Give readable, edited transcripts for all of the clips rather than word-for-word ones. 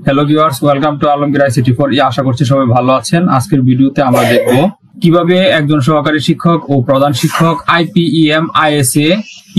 Hello viewers, welcome to Alamgir ICT for. আশা করছি সবাই ভালো আছেন। আজকের ভিডিওতে আমরা দেখব কিভাবে একজন সহকারী শিক্ষক ও প্রধান শিক্ষক IPEMIS এ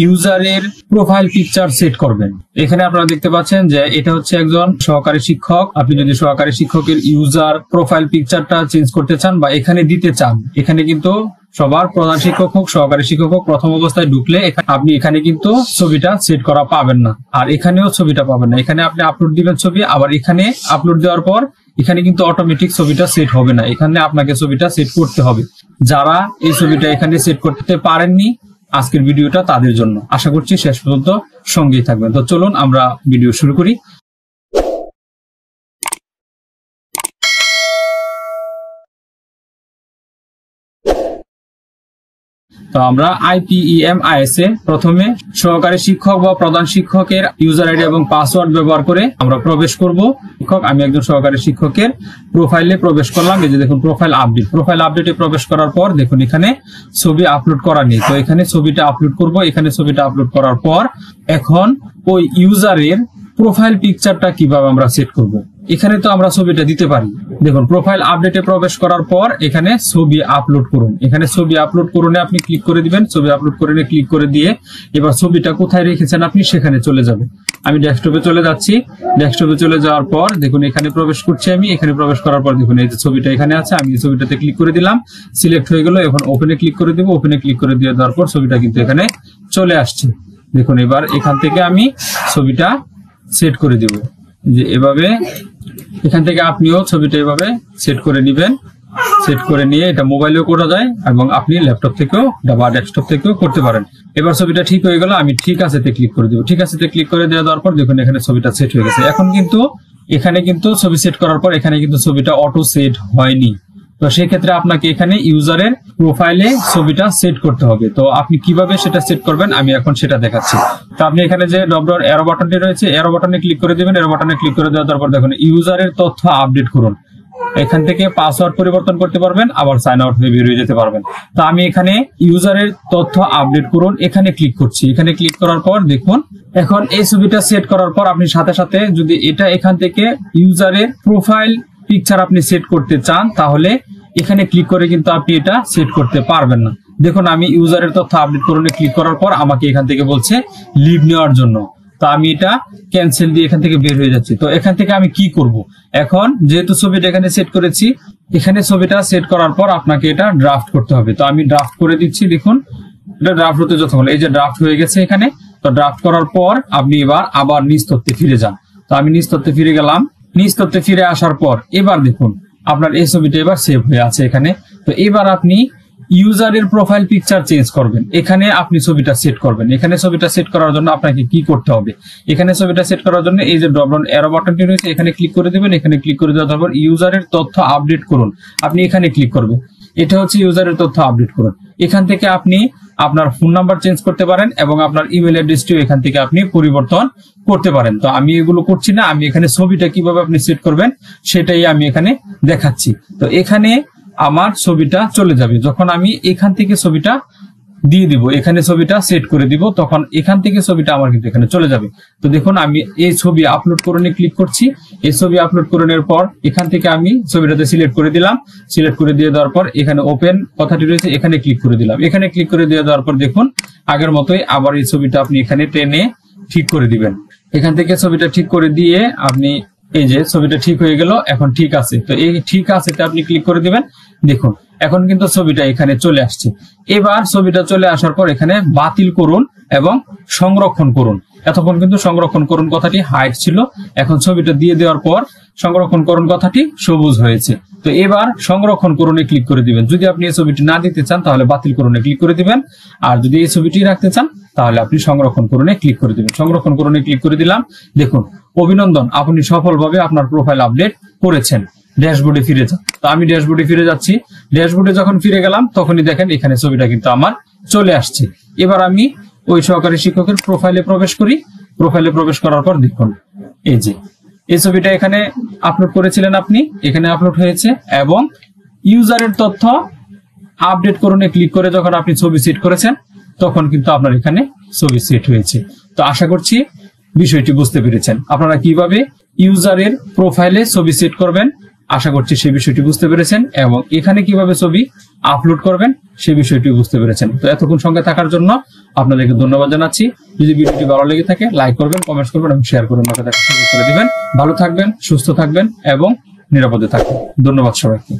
ইউজারের প্রোফাইল পিকচার সেট করবেন। এখানে আপনারা দেখতে পাচ্ছেন যে এটা হচ্ছে একজন সহকারী শিক্ষক। আপনি যদি সহকারী শিক্ষকের ইউজার প্রোফাইল পিকচারটা চেঞ্জ করতে চান বা এখানে দিতে চান, এখানে কিন্তু সবার প্রধান শিক্ষক হোক সহকারী শিক্ষক হোক প্রথম অবস্থায় ঢুকলে আপনি এখানে কিন্তু ছবিটা সেট করা পাবেন না, আর এখানেও ছবিটা পাবেন না। এখানে আপনি আপলোড দিবেন ছবি, আবার এখানে আপলোড দেওয়ার পর এখানে কিন্তু অটোমেটিক ছবিটা সেট হবে না, এখানে আপনাকে ছবিটা সেট করতে হবে। যারা এই ছবিটা এখানে সেট করতে পারেননি, আজকের ভিডিওটা তাদের জন্য। আশা করছি শেষ পর্যন্ত সঙ্গেই থাকবেন। তো চলুন আমরা ভিডিও শুরু করি। তো আমরা IPEMIS এ প্রথমে সহকারী শিক্ষক বা প্রধান শিক্ষকের ইউজার আইডি এবং পাসওয়ার্ড ব্যবহার করে আমরা প্রবেশ করব। আমি একজন সহকারী শিক্ষকের প্রোফাইলে প্রবেশ করলাম। এই যে দেখুন প্রোফাইল আপডেটে প্রবেশ করার পর দেখুন এখানে ছবি আপলোড করা নেই, তো এখানে ছবিটা আপলোড করব। এখানে ছবিটা আপলোড করার পর এখন ওই ইউজারের প্রোফাইল পিকচারটা কিভাবে আমরা সেট করব। এখানে তো আমরা ছবিটা দিতে পারি। দেখুন প্রোফাইল আপডেটে প্রবেশ করার পর এখানে ছবি আপলোড করুন, এখানে ছবি আপলোড করুন আপনি ক্লিক করে দিবেন। ছবি আপলোড করে ক্লিক করে দিয়ে এবার ছবিটা কোথায় রেখেছেন আপনি সেখানে চলে যাবেন। আমি ডেস্কটপে চলে যাচ্ছি। ডেস্কটপে চলে যাওয়ার পর দেখুন এখানে প্রবেশ করছি আমি। এখানে প্রবেশ করার পর দেখুন এই যে ছবিটা এখানে আছে, আমি এই ছবিটাতে ক্লিক করে দিলাম, সিলেক্ট হয়ে গেল। এখন ওপেনে ক্লিক করে দিব। ওপেনে ক্লিক করে দিয়ে দেওয়ার পর ছবিটা কিন্তু এখানে চলে আসছে। দেখুন এবার এখান থেকে আমি ছবিটা সেট করে দিব, যে এভাবে এখান থেকে আপনিও ছবিটা এভাবে সেট করে নেবেন। সেট করে নিয়ে এটা মোবাইলেও করা যায় এবং আপনি ল্যাপটপ থেকেও বা ডেস্কটপ থেকেও করতে পারেন। এবার ছবিটা ঠিক হয়ে গেল, আমি ঠিক আছে তে ক্লিক করে দিব। ঠিক আছে তে ক্লিক করে দেওয়ার পর দেখুন এখানে ছবিটা সেট হয়ে গেছে। এখন কিন্তু এখানে কিন্তু ছবি সেট করার পর এখানে কিন্তু ছবিটা অটো সেট হয়নি। তো সেই ক্ষেত্রে আপনাকে এখানে ইউজারের প্রোফাইলে ছবিটা সেট করতে হবে। তো আপনি কিভাবে সেটা সেট করবেন আমি এখন সেটা দেখাচ্ছি। তো আপনি এখানে যে ডবল এরো বাটনটি রয়েছে, এরো বাটনে ক্লিক করে দিবেন। এরো বাটনে ক্লিক করে দেওয়ার পর দেখুন ইউজারের তথ্য আপডেট করুন। এখান থেকে পাসওয়ার্ড পরিবর্তন করতে পারবেন, আবার সাইন আউট হয়ে বেরিয়ে যেতে পারবেন। তো আমি এখানে ইউজারের তথ্য আপডেট করুন এখানে ক্লিক করছি। এখানে ক্লিক করার পর দেখুন এখন এই ছবিটা সেট করার পর আপনি সাথে সাথে যদি এটা এখান থেকে ইউজারের প্রোফাইল পিকচার আপনি সেট করতে চান তাহলে এখানে ক্লিক করে কিন্তু আপনি এটা সেট করতে পারবেন না। দেখুন আমি ইউজারের তথ্য আপডেট করুন ক্লিক করার পর আমাকে এখান থেকে বলছে লিভ নেওয়ার জন্য। তো আমি এটা ক্যান্সেল দিয়ে এখান থেকে বের হয়ে যাচ্ছি। তো এখান থেকে আমি কি করব, এখন যেহেতু ছবিটা এখানে সেট করেছি, এখানে ছবিটা সেট করার পর আপনাকে এটা ড্রাফট করতে হবে। তো আমি ড্রাফট করে দিচ্ছি। দেখুন এটা ড্রাফট হতে যতক্ষণ, এই যে ড্রাফট হয়ে গেছে এখানে। তো ড্রাফট করার পর আপনি এবার আবার নিজ তথ্যে ফিরে যান। তো আমি নিজ তথ্যে ফিরে গেলাম। নিজ তথ্যে ফিরে আসার পর এবার দেখুন আপনার এই ছবিটা এবার সেভ হয়ে আছে এখানে। তো এবার আপনি ইউজারের প্রোফাইল পিকচার চেঞ্জ করবেন, এখানে আপনি ছবিটা সেট করবেন। এখানে ছবিটা সেট করার জন্য আপনাকে কি করতে হবে, এখানে ছবিটা সেট করার জন্য এই যে ডবল এরো বাটনটি রয়েছে এখানে ক্লিক করে দিবেন। এখানে ক্লিক করে দেওয়ার পর ইউজারের তথ্য আপডেট করুন আপনি এখানে ক্লিক করবেন। এটা হচ্ছে ইউজারের তথ্য আপডেট করুন। এখান থেকে আপনি আপনার ফোন নাম্বার চেঞ্জ করতে পারেন এবং আপনার ইমেল অ্যাড্রেসটিও এখান থেকে আপনি পরিবর্তন করতে পারেন। তো আমি এগুলো করছি না, আমি এখানে ছবিটা কিভাবে আপনি সেট করবেন সেটাই আমি এখানে দেখাচ্ছি। তো এখানে আমার ছবিটা চলে যাবে যখন আমি এখান থেকে ছবিটা দিয়ে দিব, এখানে ছবিটা সেট করে দিব, তখন এখান থেকে ছবিটা আমার কিন্তু এখানে চলে যাবে। তো দেখুন আমি এই ছবি আপলোড করে ক্লিক করছি। এই ছবি আপলোড করে নেওয়ার পর এখান থেকে আমি ছবিটাতে সিলেক্ট করে দিলাম। সিলেক্ট করে দিয়ে দেওয়ার পর এখানে ওপেন কথাটি রয়েছে এখানে ক্লিক করে দিলাম। এখানে ক্লিক করে দিয়ে দেওয়ার পর দেখুন আগের মতোই আবার এই ছবিটা আপনি এখানে টেনে ঠিক করে দিবেন। এখান থেকে ছবিটা ঠিক করে দিয়ে আপনি এই যে ছবিটা ঠিক হয়ে গেল, এখন ঠিক আছে। তো এই ঠিক আছে আপনি ক্লিক করে দিবেন। দেখুন এখন কিন্তু ছবিটা এখানে চলে আসছে। এবার ছবিটা চলে আসার পর এখানে বাতিল করুন এবং সংরক্ষণ করুন। এতক্ষণ কিন্তু সংরক্ষণ করুন কথাটি হাইট ছিল, এখন ছবিটা দিয়ে দেওয়ার পর সংরক্ষণ করুন কথাটি সবুজ হয়েছে। তো এবার সংরক্ষণ করুনে ক্লিক করে দিবেন। যদি আপনি এই ছবিটি না দিতে চান তাহলে বাতিল করুনে ক্লিক করে দিবেন, আর যদি এই ছবিটি রাখতে চান তাহলে আপনি সংরক্ষণ করুনে ক্লিক করে দিবেন। সংরক্ষণ করুনে ক্লিক করে দিলাম। দেখুন অভিনন্দন, আপনি সফলভাবে আপনার প্রোফাইল আপডেট করেছেন। ড্যাশবোর্ডে ফিরে যান। তো আমি ড্যাশবোর্ডে ফিরে যাচ্ছি। ড্যাশবোর্ডে যখন ফিরে গেলাম তখনই দেখেন এখানে ছবিটা কিন্তু আমার চলে আসছে। এবার আমি ওই সহকারী শিক্ষকের প্রোফাইলে প্রবেশ করি। প্রোফাইলে প্রবেশ করার পর দেখুন এই যে এই ছবিটা এখানে আপলোড করেছিলেন আপনি, এখানে আপলোড হয়েছে এবং ইউজারের তথ্য আপডেট করুনে ক্লিক করে যখন আপনি ছবি সেট করেছেন তখন কিন্তু আপনার এখানে ছবি সেট হয়েছে। তো আশা করছি বিষয়টি বুঝতে পেরেছেন। আপনারা কিভাবে ইউজারের প্রোফাইলে ছবি সেট করবেন। আশা করছি সেই বিষয়টি বুঝতে পেরেছেন, এবং এখানে কিভাবে ছবি আপলোড করবেন সেই বিষয়টি বুঝতে পেরেছেন। তো এতক্ষণ সঙ্গে থাকার জন্য আপনাদেরকে ধন্যবাদ জানাচ্ছি। যদি ভিডিওটি ভালো লেগে থাকে লাইক করবেন, কমেন্টস করবেন এবং শেয়ার করে আমাকে দেখার সুযোগ করে দিবেন। ভালো থাকবেন, সুস্থ থাকবেন এবং নিরাপদে থাকবেন। ধন্যবাদ সবাইকে।